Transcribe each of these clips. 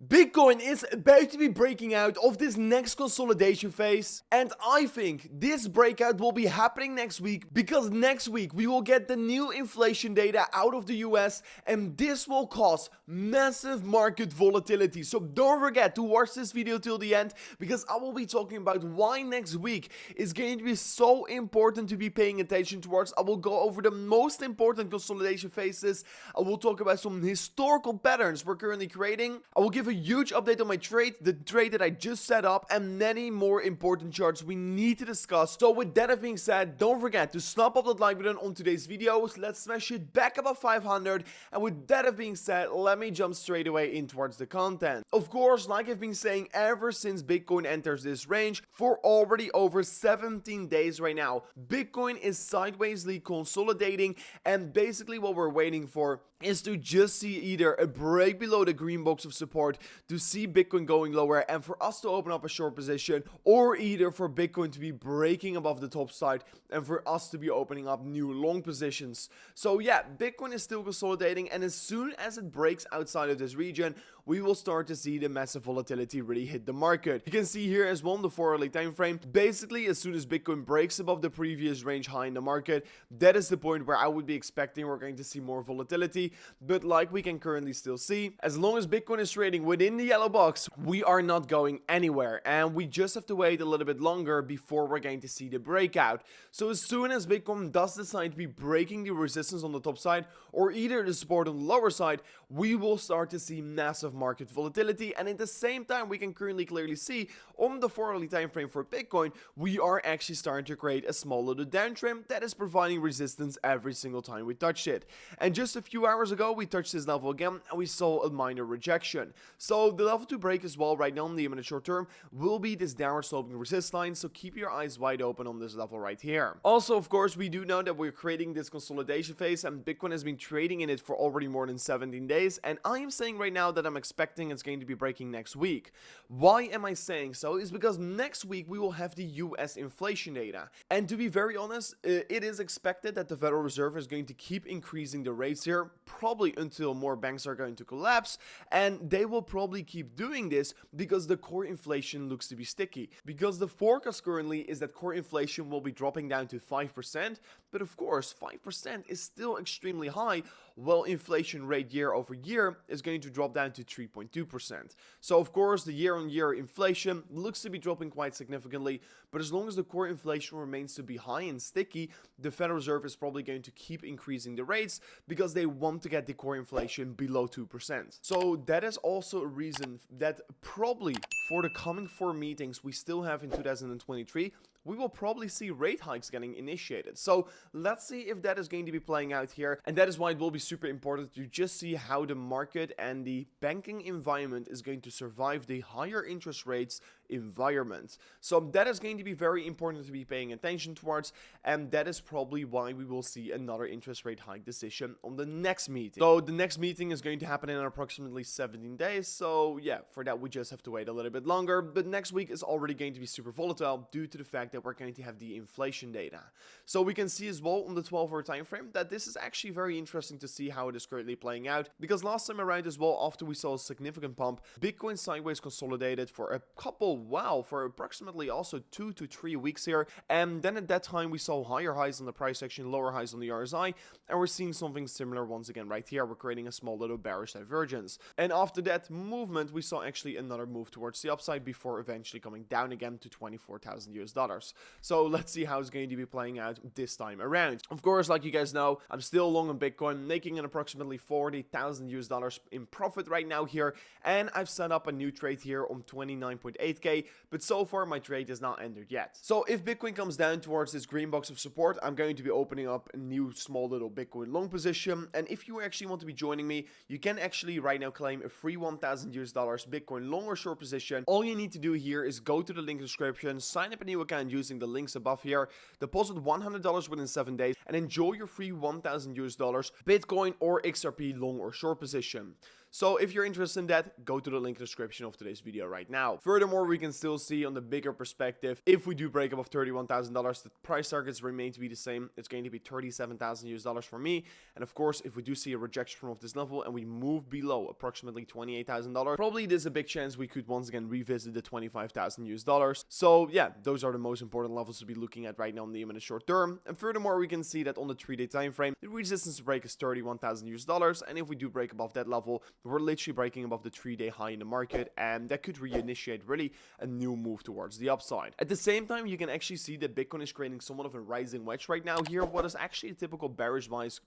Bitcoin is about to be breaking out of this next consolidation phase, and I think this breakout will be happening next week because next week we will get the new inflation data out of the US, and this will cause massive market volatility. So don't forget to watch this video till the end because I will be talking about why next week is going to be so important to be paying attention towards. I will go over the most important consolidation phases. I will talk about some historical patterns we're currently creating. I will give a huge update on my trade, the trade that I just set up, and many more important charts we need to discuss. So with that being said, don't forget to snap up that like button on today's videos. Let's smash it back above 500. And with that being said, let me jump straight away in towards the content. Of course, like I've been saying ever since Bitcoin enters this range for already over 17 days right now, Bitcoin is sidewaysly consolidating, and basically what we're waiting for is to just see either a break below the green box of support to see Bitcoin going lower and for us to open up a short position, or either for Bitcoin to be breaking above the top side and for us to be opening up new long positions. So yeah, Bitcoin is still consolidating, and as soon as it breaks outside of this region, we will start to see the massive volatility really hit the market. You can see here as well on the 4-hourly time frame, basically as soon as Bitcoin breaks above the previous range high in the market, that is the point where I would be expecting we're going to see more volatility. But like we can currently still see, as long as Bitcoin is trading within the yellow box, we are not going anywhere, and we just have to wait a little bit longer before we're going to see the breakout. So as soon as Bitcoin does decide to be breaking the resistance on the top side or either the support on the lower side, we will start to see massive market volatility. And at the same time, we can currently clearly see on the 4-hourly time frame for Bitcoin, we are actually starting to create a small little downtrend that is providing resistance every single time we touch it. And just a few hours ago, we touched this level again and we saw a minor rejection. So the level to break as well right now in the imminent short term will be this downward sloping resist line, so keep your eyes wide open on this level right here. Also, of course, we do know that we're creating this consolidation phase and Bitcoin has been trading in it for already more than 17 days, and I am saying right now that I'm expecting it's going to be breaking next week. Why am I saying so? Is because next week we will have the US inflation data, and to be very honest, it is expected that the Federal Reserve is going to keep increasing the rates here, probably until more banks are going to collapse, and they will probably keep doing this because the core inflation looks to be sticky, because the forecast currently is that core inflation will be dropping down to 5%, but of course 5% is still extremely high, while inflation rate year over year is going to drop down to 3.2%. So of course the year-on-year inflation looks to be dropping quite significantly, but as long as the core inflation remains to be high and sticky, the Federal Reserve is probably going to keep increasing the rates because they want to get the core inflation below 2%. So that is also a reason that probably for the coming 4 meetings we still have in 2023, we will probably see rate hikes getting initiated. So let's see if that is going to be playing out here, and that is why it will be super important to just see how the market and the banking environment is going to survive the higher interest rates environment. So that is going to be very important to be paying attention towards, and that is probably why we will see another interest rate hike decision on the next meeting. So the next meeting is going to happen in approximately 17 days, so yeah, for that we just have to wait a little bit longer, but next week is already going to be super volatile due to the fact that we're going to have the inflation data. So we can see as well on the 12-hour time frame that this is actually very interesting to see how it is currently playing out, because last time around as well, after we saw a significant pump, Bitcoin sideways consolidated for a couple, for approximately also 2 to 3 weeks here, and then at that time we saw higher highs on the price action, lower highs on the RSI, and we're seeing something similar once again right here. We're creating a small little bearish divergence, and after that movement we saw actually another move towards the upside before eventually coming down again to 24,000 US dollars. So let's see how it's going to be playing out this time around. Of course, like you guys know, I'm still long on Bitcoin, making an approximately 40,000 US dollars in profit right now here, and I've set up a new trade here on 29.8k, but so far my trade is not ended yet. So if Bitcoin comes down towards this green box of support, I'm going to be opening up a new small little Bitcoin long position, and if you actually want to be joining me, you can actually right now claim a free 1,000 US dollars Bitcoin long or short position. All you need to do here is go to the link in the description, sign up a new account using the links above here, deposit $100 within 7 days, and enjoy your free 1,000 US dollars Bitcoin or XRP long or short position. So if you're interested in that, go to the link in the description of today's video right now. Furthermore, we can still see on the bigger perspective, if we do break above $31,000, the price targets remain to be the same. It's going to be $37,000 for me. And of course, if we do see a rejection from this level and we move below approximately $28,000, probably there's a big chance we could once again revisit the $25,000. So yeah, those are the most important levels to be looking at right now in the short term. And furthermore, we can see that on the 3-day time frame, the resistance to break is $31,000. And if we do break above that level, we're literally breaking above the 3-day high in the market, and that could reinitiate really a new move towards the upside. At the same time, you can actually see that Bitcoin is creating somewhat of a rising wedge right now here, what is actually a typical bearish bias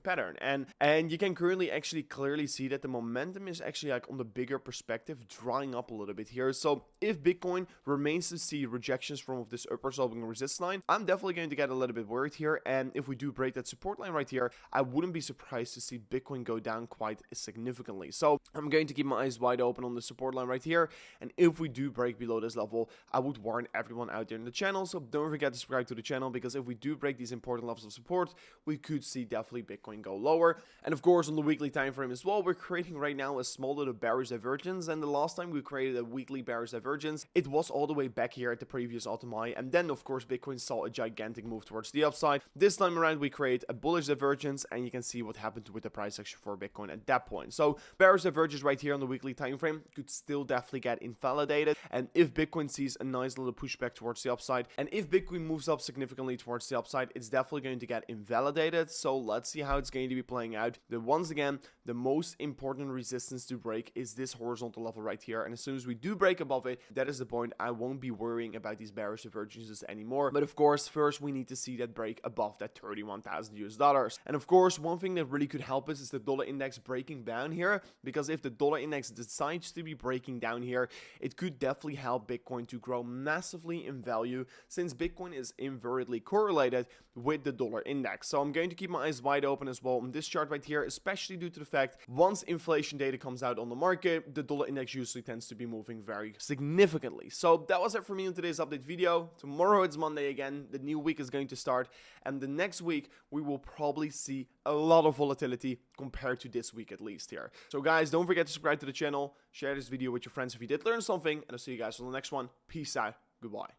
pattern. And you can currently actually clearly see that the momentum is actually like on the bigger perspective drying up a little bit here. So if Bitcoin remains to see rejections from this upper sloping resistance line, I'm definitely going to get a little bit worried here. And if we do break that support line right here, I wouldn't be surprised to see Bitcoin go down quite significantly. So I'm going to keep my eyes wide open on the support line right here. And if we do break below this level, I would warn everyone out there in the channel. So don't forget to subscribe to the channel, because if we do break these important levels of support, we could see definitely Bitcoin go lower. And of course, on the weekly time frame as well, we're creating right now a small little bearish divergence. And the last time we created a weekly bearish divergence, it was all the way back here at the previous all-time high. And then of course, Bitcoin saw a gigantic move towards the upside. This time around, we create a bullish divergence, and you can see what happened with the price action for Bitcoin at that point. So bearish divergence right here on the weekly time frame could still definitely get invalidated. And if Bitcoin sees a nice little pushback towards the upside, and if Bitcoin moves up significantly towards the upside, it's definitely going to get invalidated. So let's see how it's going to be playing out. Once again, the most important resistance to break is this horizontal level right here. And as soon as we do break above it, that is the point. I won't be worrying about these bearish divergences anymore. But of course, first we need to see that break above that $31,000. And of course, one thing that really could help us is the dollar index breaking down here, because if the dollar index decides to be breaking down here, it could definitely help Bitcoin to grow massively in value, since Bitcoin is invertedly correlated with the dollar index. So I'm going to keep my eyes wide open as well on this chart right here, especially due to the fact once inflation data comes out on the market, the dollar index usually tends to be moving very significantly. So that was it for me in today's update video. Tomorrow it's Monday again, the new week is going to start, and the next week we will probably see a lot of volatility compared to this week at least here. So guys, don't forget to subscribe to the channel, share this video with your friends if you did learn something, and I'll see you guys on the next one. Peace out. Goodbye.